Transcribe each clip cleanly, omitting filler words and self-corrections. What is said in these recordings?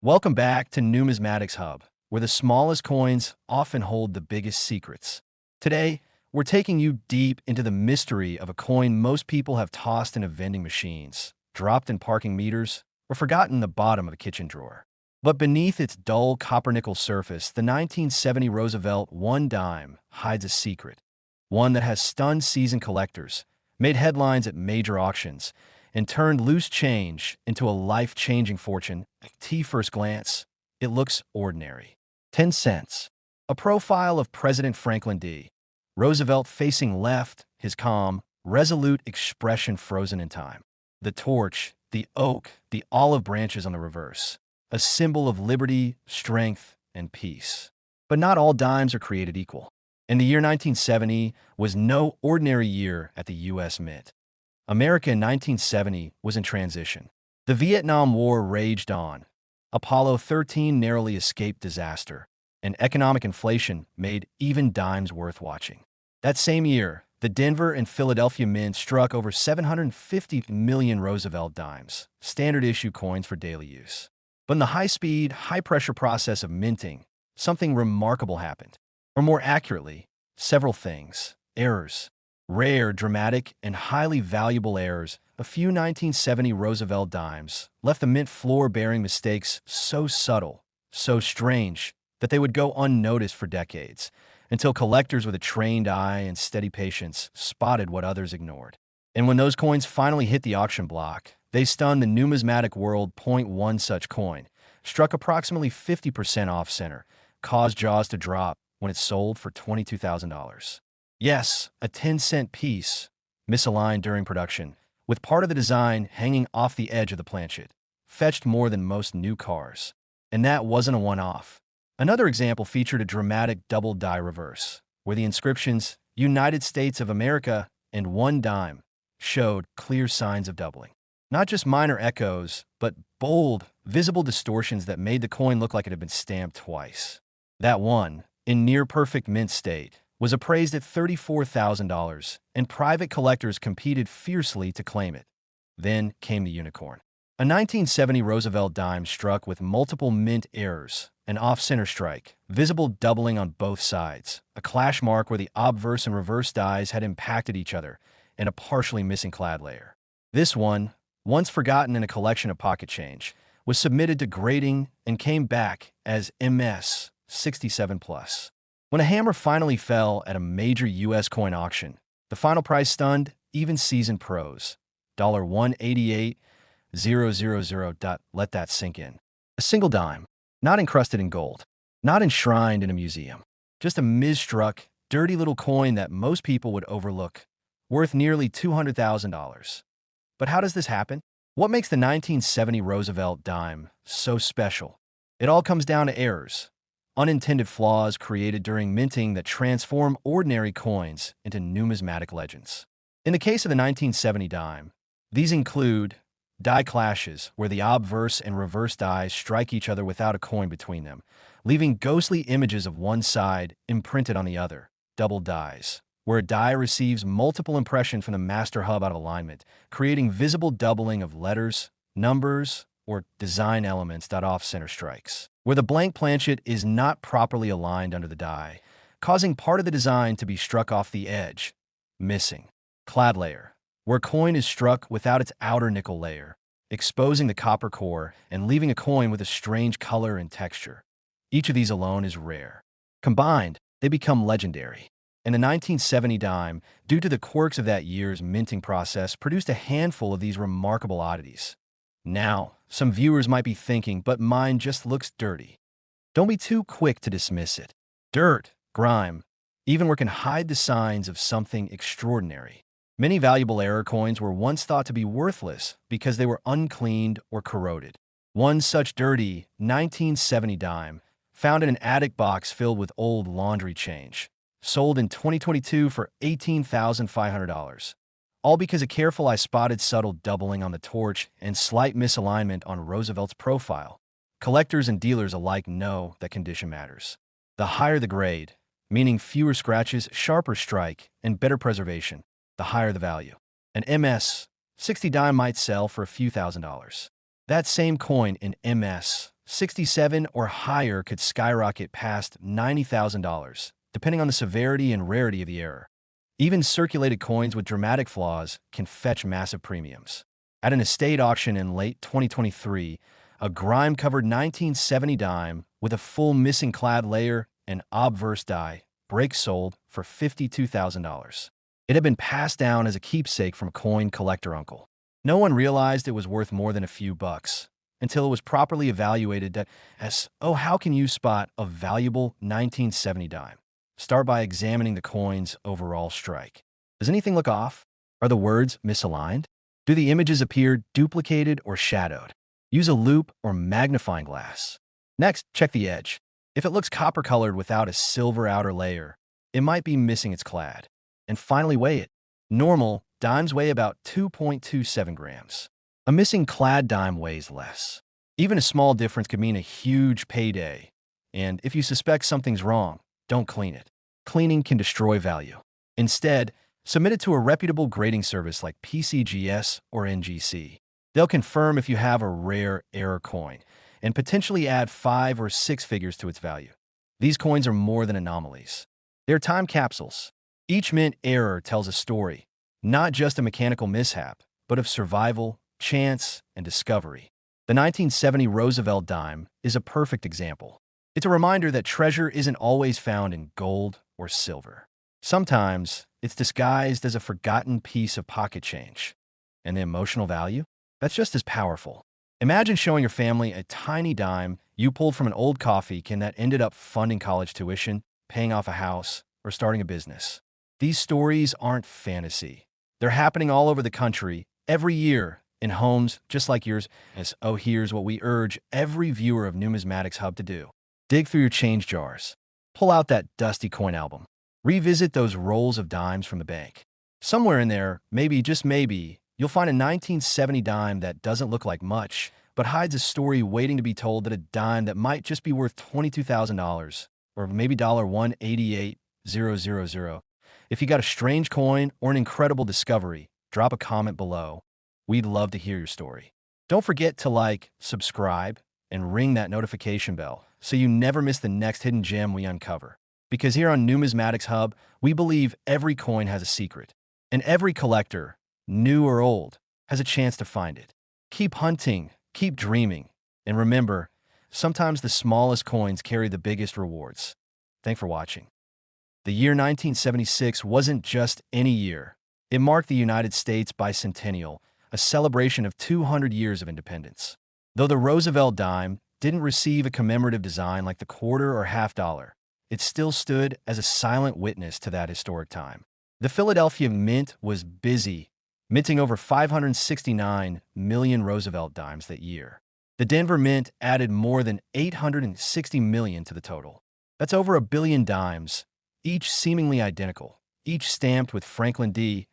Welcome back to Numismatics Hub, where the smallest coins often hold the biggest secrets. Today, we're taking you deep into the mystery of a coin most people have tossed into vending machines, dropped in parking meters, or forgotten in the bottom of a kitchen drawer. But beneath its dull copper-nickel surface, the 1970 Roosevelt 1 dime hides a secret, one that has stunned seasoned collectors, made headlines at major auctions, and turned loose change into a life-changing fortune. At first glance, it looks ordinary. 10 cents. A profile of President Franklin D. Roosevelt facing left, his calm, resolute expression frozen in time. The torch, the oak, the olive branches on the reverse. A symbol of liberty, strength, and peace. But not all dimes are created equal. And the year 1970 was no ordinary year at the U.S. Mint. America in 1970 was in transition. The Vietnam War raged on. Apollo 13 narrowly escaped disaster, and economic inflation made even dimes worth watching. That same year, the Denver and Philadelphia Mint struck over 750 million Roosevelt dimes, standard issue coins for daily use. But in the high-speed, high-pressure process of minting, something remarkable happened. Or more accurately, several things. Errors. Rare, dramatic, and highly valuable errors, a few 1970 Roosevelt dimes, left the mint floor bearing mistakes so subtle, so strange, that they would go unnoticed for decades, until collectors with a trained eye and steady patience spotted what others ignored. And when those coins finally hit the auction block, they stunned the numismatic world. One such coin struck approximately 50% off-center, caused jaws to drop when it sold for $22,000. Yes, a 10-cent piece, misaligned during production, with part of the design hanging off the edge of the planchet, fetched more than most new cars. And that wasn't a one-off. Another example featured a dramatic double die reverse, where the inscriptions United States of America and 1 dime showed clear signs of doubling. Not just minor echoes, but bold, visible distortions that made the coin look like it had been stamped twice. That one, in near-perfect mint state, was appraised at $34,000, and private collectors competed fiercely to claim it. Then came the unicorn. A 1970 Roosevelt dime struck with multiple mint errors, an off-center strike, visible doubling on both sides, a clash mark where the obverse and reverse dies had impacted each other, and a partially missing clad layer. This one, once forgotten in a collection of pocket change, was submitted to grading and came back as MS 67+. When a hammer finally fell at a major U.S. coin auction, the final price stunned even seasoned pros. $188,000. Let that sink in. A single dime, not encrusted in gold, not enshrined in a museum. Just a mis-struck, dirty little coin that most people would overlook, worth nearly $200,000. But how does this happen? What makes the 1970 Roosevelt dime so special? It all comes down to errors. Unintended flaws created during minting that transform ordinary coins into numismatic legends. In the case of the 1970 dime, these include die clashes, where the obverse and reverse dies strike each other without a coin between them, leaving ghostly images of one side imprinted on the other. Double dies, where a die receives multiple impressions from the master hub out of alignment, creating visible doubling of letters, numbers, or design elements. Off-center strikes, where the blank planchet is not properly aligned under the die, causing part of the design to be struck off the edge. Missing. Clad layer, where coin is struck without its outer nickel layer, exposing the copper core and leaving a coin with a strange color and texture. Each of these alone is rare. Combined, they become legendary. And the 1970 dime, due to the quirks of that year's minting process, produced a handful of these remarkable oddities. Now, some viewers might be thinking, but mine just looks dirty. Don't be too quick to dismiss it. Dirt, grime, even where it can hide the signs of something extraordinary. Many valuable error coins were once thought to be worthless because they were uncleaned or corroded. One such dirty 1970 dime, found in an attic box filled with old laundry change, sold in 2022 for $18,500. All because a careful eye spotted subtle doubling on the torch and slight misalignment on Roosevelt's profile. Collectors and dealers alike know that condition matters. The higher the grade, meaning fewer scratches, sharper strike, and better preservation, the higher the value. An MS 60 dime might sell for a few $1,000s. That same coin in MS 67 or higher could skyrocket past $90,000, depending on the severity and rarity of the error. Even circulated coins with dramatic flaws can fetch massive premiums. At an estate auction in late 2023, a grime-covered 1970 dime with a full missing clad layer and obverse die break sold for $52,000. It had been passed down as a keepsake from a coin collector uncle. No one realized it was worth more than a few bucks until it was properly evaluated as, oh, how can you spot a valuable 1970 dime? Start by examining the coin's overall strike. Does anything look off? Are the words misaligned? Do the images appear duplicated or shadowed? Use a loupe or magnifying glass. Next, check the edge. If it looks copper-colored without a silver outer layer, it might be missing its clad. And finally, weigh it. Normal dimes weigh about 2.27 grams. A missing clad dime weighs less. Even a small difference could mean a huge payday. And if you suspect something's wrong, don't clean it. Cleaning can destroy value. Instead, submit it to a reputable grading service like PCGS or NGC. They'll confirm if you have a rare error coin and potentially add 5 or 6 figures to its value. These coins are more than anomalies. They're time capsules. Each mint error tells a story, not just a mechanical mishap, but of survival, chance, and discovery. The 1970 Roosevelt dime is a perfect example. It's a reminder that treasure isn't always found in gold or silver. Sometimes it's disguised as a forgotten piece of pocket change. And the emotional value? That's just as powerful. Imagine showing your family a tiny dime you pulled from an old coffee can that ended up funding college tuition, paying off a house, or starting a business. These stories aren't fantasy. They're happening all over the country, every year, in homes just like yours. Here's what we urge every viewer of Numismatics Hub to do. Dig through your change jars. Pull out that dusty coin album. Revisit those rolls of dimes from the bank. Somewhere in there, maybe, just maybe, you'll find a 1970 dime that doesn't look like much, but hides a story waiting to be told, that a dime that might just be worth $22,000, or maybe $188,000. If you got a strange coin or an incredible discovery, drop a comment below. We'd love to hear your story. Don't forget to like, subscribe, and ring that notification bell so you never miss the next hidden gem we uncover. Because here on Numismatics Hub, we believe every coin has a secret, and every collector, new or old, has a chance to find it. Keep hunting, keep dreaming, and remember, sometimes the smallest coins carry the biggest rewards. Thanks for watching. The year 1976 wasn't just any year. It marked the United States bicentennial, a celebration of 200 years of independence. Though the Roosevelt dime didn't receive a commemorative design like the quarter or half dollar, it still stood as a silent witness to that historic time. The Philadelphia Mint was busy, minting over 569 million Roosevelt dimes that year. The Denver Mint added more than 860 million to the total. That's over a billion dimes, each seemingly identical, each stamped with Franklin D.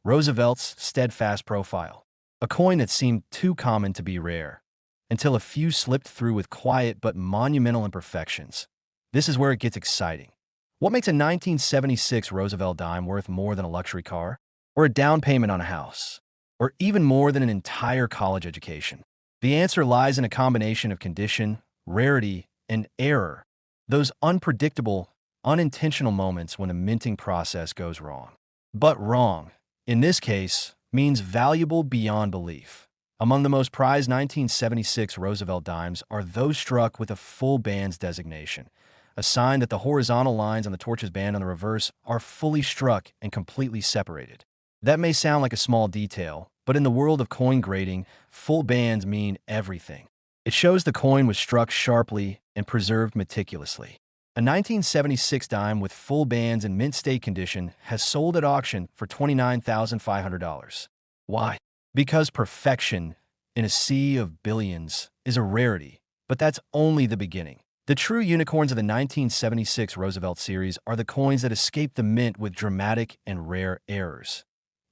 Roosevelt's steadfast profile. A coin that seemed too common to be rare, until a few slipped through with quiet but monumental imperfections. This is where it gets exciting. What makes a 1976 Roosevelt dime worth more than a luxury car, or a down payment on a house, or even more than an entire college education? The answer lies in a combination of condition, rarity, and error, those unpredictable, unintentional moments when a minting process goes wrong. But wrong, in this case, means valuable beyond belief. Among the most prized 1976 Roosevelt dimes are those struck with a full bands designation, a sign that the horizontal lines on the torch's band on the reverse are fully struck and completely separated. That may sound like a small detail, but in the world of coin grading, full bands mean everything. It shows the coin was struck sharply and preserved meticulously. A 1976 dime with full bands in mint state condition has sold at auction for $29,500. Why? Because perfection in a sea of billions is a rarity, but that's only the beginning. The true unicorns of the 1976 Roosevelt series are the coins that escape the mint with dramatic and rare errors.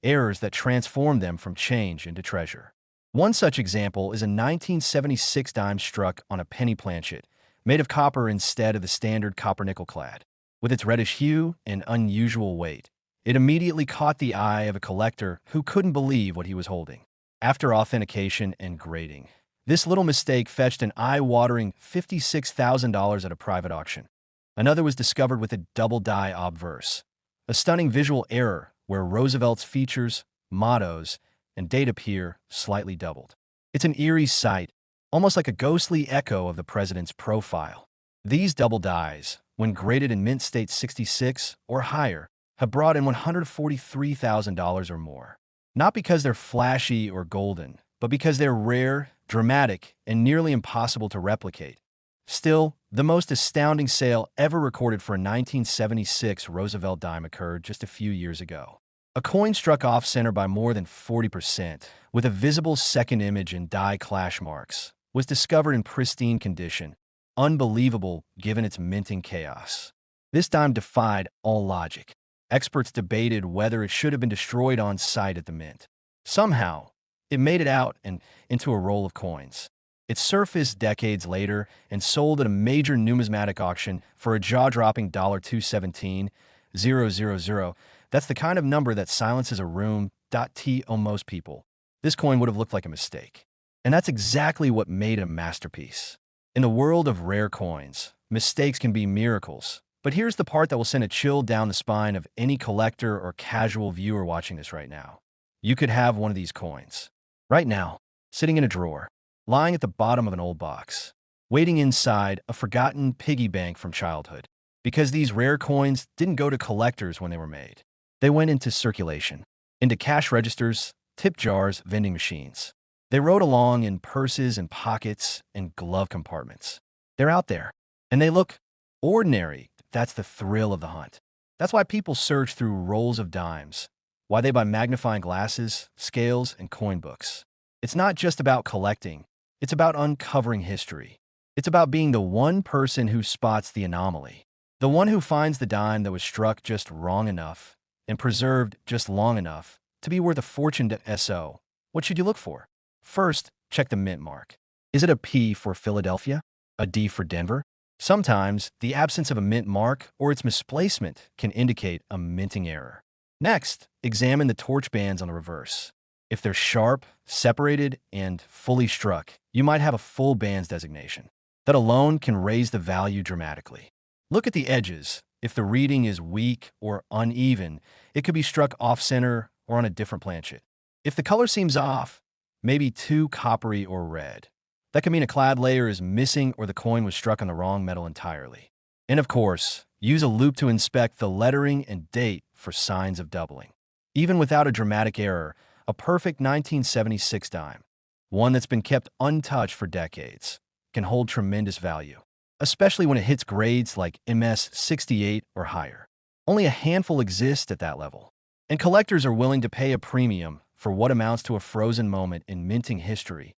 Errors that transform them from change into treasure. One such example is a 1976 dime struck on a penny planchet, made of copper instead of the standard copper-nickel clad. With its reddish hue and unusual weight, it immediately caught the eye of a collector who couldn't believe what he was holding. After authentication and grading, This little mistake fetched an eye-watering $56,000 at a private auction. Another was discovered with a double die obverse, a stunning visual error where Roosevelt's features, mottos, and date appear slightly doubled. It's an eerie sight, almost like a ghostly echo of the president's profile. These double dies, when graded in mint state 66 or higher, have brought in $143,000 or more. Not because they're flashy or golden, but because they're rare, dramatic, and nearly impossible to replicate. Still, the most astounding sale ever recorded for a 1976 Roosevelt dime occurred just a few years ago. A coin struck off-center by more than 40%, with a visible second image and die clash marks, was discovered in pristine condition, unbelievable given its minting chaos. This dime defied all logic. Experts debated whether it should have been destroyed on site at the mint. Somehow, it made it out and into a roll of coins. It surfaced decades later and sold at a major numismatic auction for a jaw-dropping $217,000. That's the kind of number that silences a room. On most people, this coin would have looked like a mistake. And that's exactly what made it a masterpiece. In the world of rare coins, mistakes can be miracles. But here's the part that will send a chill down the spine of any collector or casual viewer watching this right now. You could have one of these coins, right now, sitting in a drawer, lying at the bottom of an old box, waiting inside a forgotten piggy bank from childhood. Because these rare coins didn't go to collectors when they were made. They went into circulation, into cash registers, tip jars, vending machines. They rode along in purses and pockets and glove compartments. They're out there, and they look ordinary. That's the thrill of the hunt. That's why people search through rolls of dimes, why they buy magnifying glasses, scales, and coin books. It's not just about collecting. It's about uncovering history. It's about being the one person who spots the anomaly, the one who finds the dime that was struck just wrong enough and preserved just long enough to be worth a fortune to SO. What should you look for? First, check the mint mark. Is it a P for Philadelphia? A D for Denver? Sometimes, the absence of a mint mark or its misplacement can indicate a minting error. Next, examine the torch bands on the reverse. If they're sharp, separated, and fully struck, you might have a full bands designation. That alone can raise the value dramatically. Look at the edges. If the reading is weak or uneven, it could be struck off-center or on a different planchet. If the color seems off, maybe too coppery or red, that could mean a clad layer is missing or the coin was struck on the wrong metal entirely. And of course, use a loupe to inspect the lettering and date for signs of doubling. Even without a dramatic error, a perfect 1976 dime, one that's been kept untouched for decades, can hold tremendous value, especially when it hits grades like MS 68 or higher. Only a handful exist at that level, and collectors are willing to pay a premium for what amounts to a frozen moment in minting history.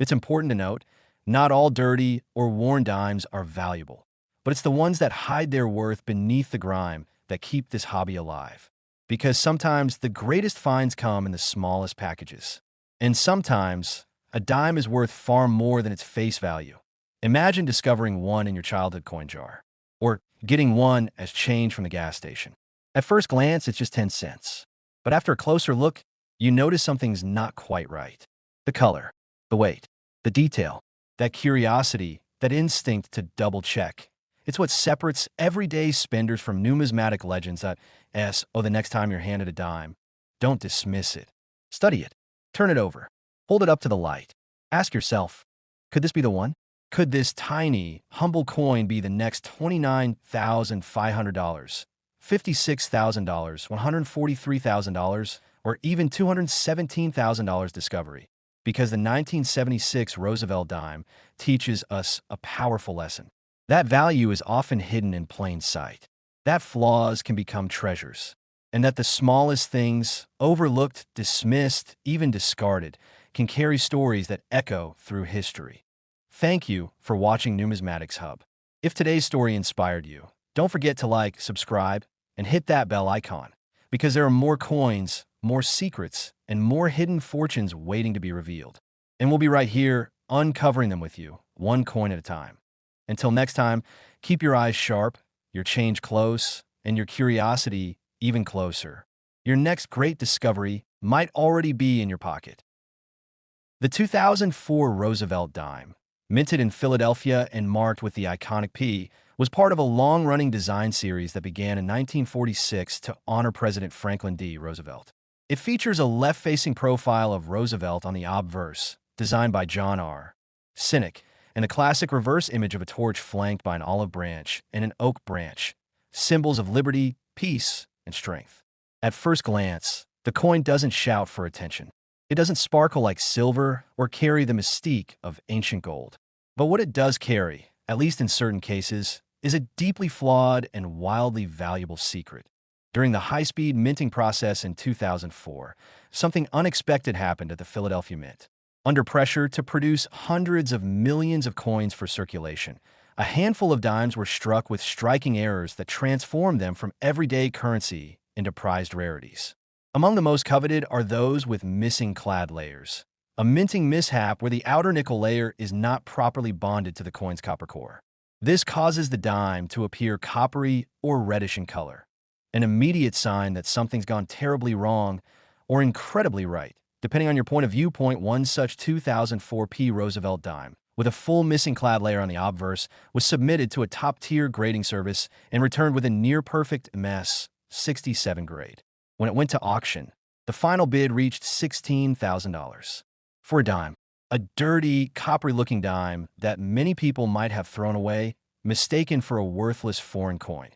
It's important to note, not all dirty or worn dimes are valuable, but it's the ones that hide their worth beneath the grime that keep this hobby alive. Because sometimes the greatest finds come in the smallest packages. And sometimes, a dime is worth far more than its face value. Imagine discovering one in your childhood coin jar, or getting one as change from the gas station. At first glance, it's just 10 cents. But after a closer look, you notice something's not quite right. The color, the weight, the detail, that curiosity, that instinct to double-check. It's what separates everyday spenders from numismatic legends that the next time you're handed a dime, don't dismiss it. Study it. Turn it over. Hold it up to the light. Ask yourself, could this be the one? Could this tiny, humble coin be the next $29,500, $56,000, $143,000, or even $217,000 discovery? Because the 1976 Roosevelt dime teaches us a powerful lesson. That value is often hidden in plain sight. That flaws can become treasures. And that the smallest things, overlooked, dismissed, even discarded, can carry stories that echo through history. Thank you for watching Numismatics Hub. If today's story inspired you, don't forget to like, subscribe, and hit that bell icon, because there are more coins, more secrets, and more hidden fortunes waiting to be revealed. And we'll be right here, uncovering them with you, one coin at a time. Until next time, keep your eyes sharp, your change close, and your curiosity even closer. Your next great discovery might already be in your pocket. The 2004 Roosevelt dime, minted in Philadelphia and marked with the iconic P, was part of a long-running design series that began in 1946 to honor President Franklin D. Roosevelt. It features a left-facing profile of Roosevelt on the obverse, designed by John R. Sinek, and a classic reverse image of a torch flanked by an olive branch and an oak branch, symbols of liberty, peace, and strength. At first glance, the coin doesn't shout for attention. It doesn't sparkle like silver or carry the mystique of ancient gold. But what it does carry, at least in certain cases, is a deeply flawed and wildly valuable secret. During the high-speed minting process in 2004, something unexpected happened at the Philadelphia Mint. Under pressure to produce hundreds of millions of coins for circulation, a handful of dimes were struck with striking errors that transformed them from everyday currency into prized rarities. Among the most coveted are those with missing clad layers, a minting mishap where the outer nickel layer is not properly bonded to the coin's copper core. This causes the dime to appear coppery or reddish in color, an immediate sign that something's gone terribly wrong or incredibly right, depending on your point of viewpoint. One such 2004 P Roosevelt dime, with a full missing clad layer on the obverse, was submitted to a top-tier grading service and returned with a near-perfect MS 67 grade. When it went to auction, the final bid reached $16,000 for a dime, a dirty, coppery-looking dime that many people might have thrown away, mistaken for a worthless foreign coin.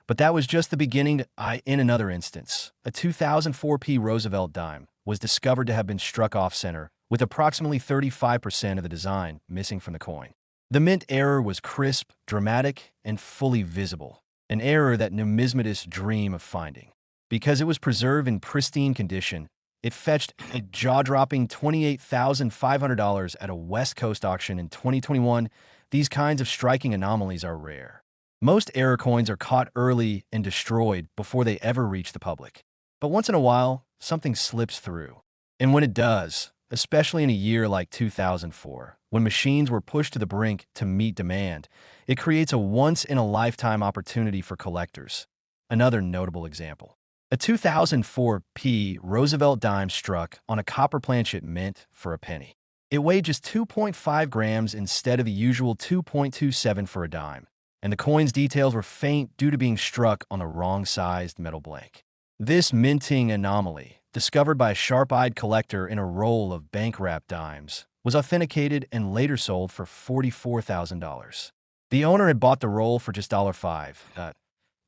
But that was just the beginning. In another instance, a 2004 P Roosevelt dime was discovered to have been struck off-center, with approximately 35% of the design missing from the coin. The mint error was crisp, dramatic, and fully visible, an error that numismatists dream of finding. Because it was preserved in pristine condition, it fetched a jaw-dropping $28,500 at a West Coast auction in 2021. These kinds of striking anomalies are rare. Most error coins are caught early and destroyed before they ever reach the public. But once in a while, something slips through. And when it does, especially in a year like 2004, when machines were pushed to the brink to meet demand, it creates a once-in-a-lifetime opportunity for collectors. Another notable example. A 2004 P Roosevelt dime struck on a copper planchet mint for a penny. It weighed just 2.5 grams instead of the usual 2.27 for a dime, and the coin's details were faint due to being struck on the wrong-sized metal blank. This minting anomaly, discovered by a sharp-eyed collector in a roll of bank-wrapped dimes, was authenticated and later sold for $44,000. The owner had bought the roll for just $5.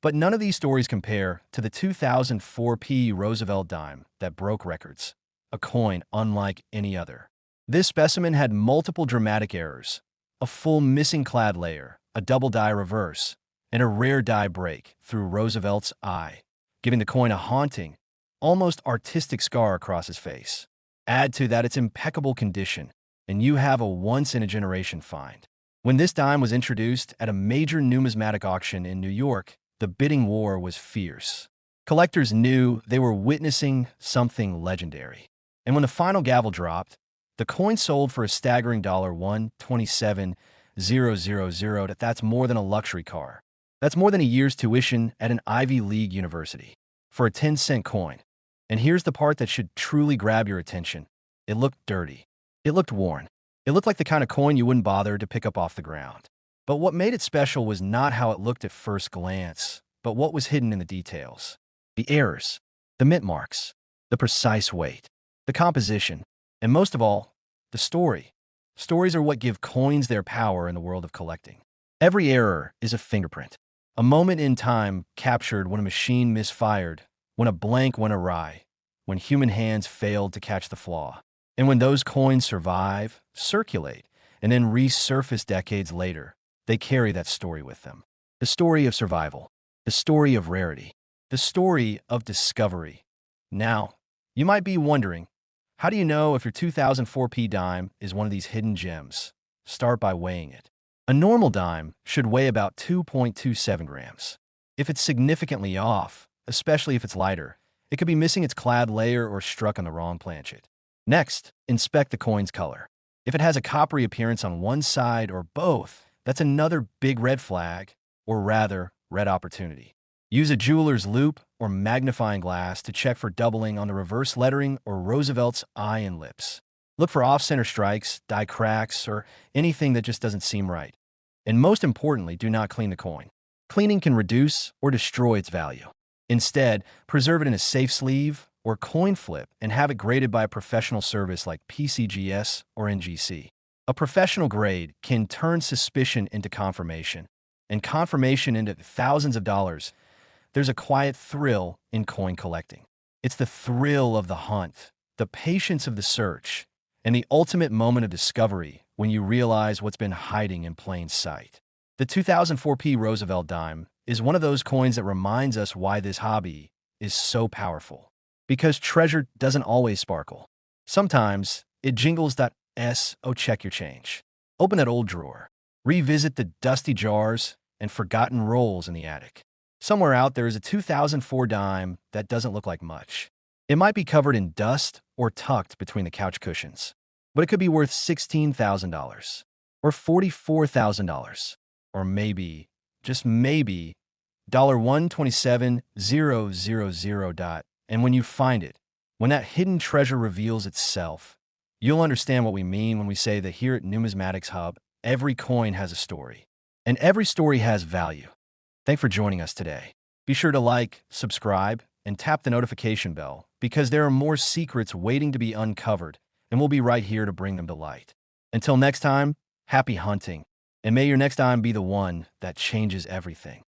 But none of these stories compare to the 2004 P Roosevelt dime that broke records, a coin unlike any other. This specimen had multiple dramatic errors, a full missing clad layer, a double die reverse, and a rare die break through Roosevelt's eye, giving the coin a haunting, almost artistic scar across his face. Add to that its impeccable condition, and you have a once-in-a-generation find. When this dime was introduced at a major numismatic auction in New York, the bidding war was fierce. Collectors knew they were witnessing something legendary. And when the final gavel dropped, the coin sold for a staggering $127,000. That's more than a luxury car. That's more than a year's tuition at an Ivy League university. For a 10-cent coin. And here's the part that should truly grab your attention. It looked dirty. It looked worn. It looked like the kind of coin you wouldn't bother to pick up off the ground. But what made it special was not how it looked at first glance, but what was hidden in the details. The errors, the mint marks, the precise weight, the composition, and most of all, the story. Stories are what give coins their power in the world of collecting. Every error is a fingerprint, a moment in time captured when a machine misfired, when a blank went awry, when human hands failed to catch the flaw. And when those coins survive, circulate, and then resurface decades later, they carry that story with them. The story of survival, the story of rarity, the story of discovery. Now, you might be wondering, how do you know if your 2004 P dime is one of these hidden gems? Start by weighing it. A normal dime should weigh about 2.27 grams. If it's significantly off, especially if it's lighter, it could be missing its clad layer or struck on the wrong planchet. Next, inspect the coin's color. If it has a coppery appearance on one side or both, that's another big red flag, or rather, red opportunity. Use a jeweler's loupe or magnifying glass to check for doubling on the reverse lettering or Roosevelt's eye and lips. Look for off-center strikes, die cracks, or anything that just doesn't seem right. And most importantly, do not clean the coin. Cleaning can reduce or destroy its value. Instead, preserve it in a safe sleeve or coin flip and have it graded by a professional service like PCGS or NGC. A professional grade can turn suspicion into confirmation, and confirmation into thousands of dollars. There's a quiet thrill in coin collecting. It's the thrill of the hunt, the patience of the search, and the ultimate moment of discovery when you realize what's been hiding in plain sight. The 2004 Roosevelt dime is one of those coins that reminds us why this hobby is so powerful. Because treasure doesn't always sparkle. Sometimes it jingles. Oh, check your change. Open that old drawer. Revisit the dusty jars and forgotten rolls in the attic. Somewhere out there is a 2004 dime that doesn't look like much. It might be covered in dust or tucked between the couch cushions, but it could be worth $16,000 or $44,000 or maybe, just maybe, $127,000. And when you find it, when that hidden treasure reveals itself, you'll understand what we mean when we say that here at Numismatics Hub, every coin has a story, and every story has value. Thanks for joining us today. Be sure to like, subscribe, and tap the notification bell because there are more secrets waiting to be uncovered, and we'll be right here to bring them to light. Until next time, happy hunting, and may your next dime be the one that changes everything.